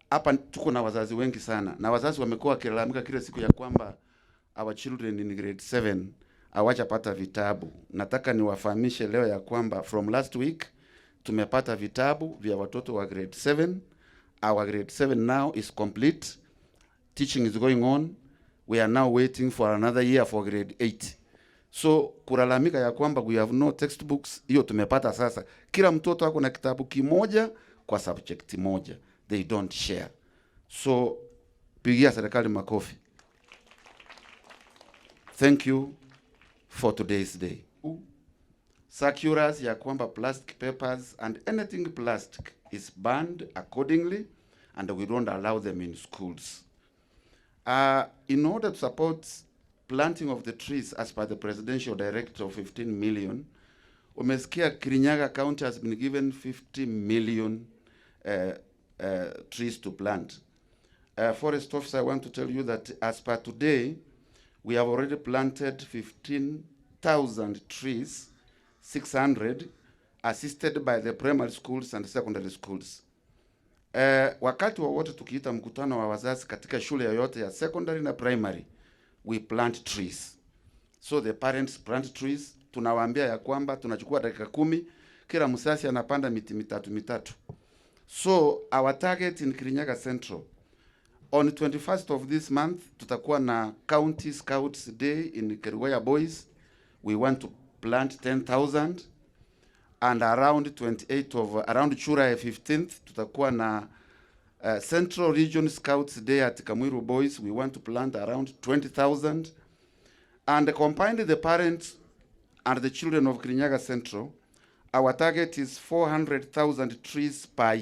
hapa tuko na wazazi wengi sana, na wazazi wamekuwa wakilalamika kila siku ya kwamba our children in grade 7 hawajapata vitabu. Nataka niwafahamishe leo ya kwamba from last week tumepata vitabu vya watoto wa grade 7. Our grade 7 now is complete. Teaching is going on. We are now waiting for another year for grade 8. So kulalamika ya kwamba we have no textbooks, hiyo tumepata sasa. Kila mtoto ako na kitabu kimoja kwa subject moja. They don't share. So pigia serikali makofi. Thank you for today's day. Circulars ya kwamba plastic papers and anything plastic is banned accordingly, and we don't allow them in schools. In order to support planting of the trees as per the presidential directive of 15 million, umesikia Kirinyaga County has been given 50 million trees to plant. Forest officer, I want to tell you that as per today, we have already planted 15,000 trees, 600, assisted by the primary schools and secondary schools. Wakati wowote tukiita mkutano wa wazazi katika shule yoyote ya secondary na primary, we plant trees. So the parents plant trees. Tunawaambia ya kwamba tunachukua dakika 10, kila msasi anapanda miti mitatu. So our target in Kirinyaga Central, on 21st of this month, tutakuwa na County Scouts Day in Keriwaya Boys. We want to plant 10,000. And around 28th of, around July 15th, tutakuwa na Central Region Scouts Day at Kamwiru Boys. We want to plant around 20,000. And combined the parents and the children of Kirinyaga Central, our target is 400,000 trees per year.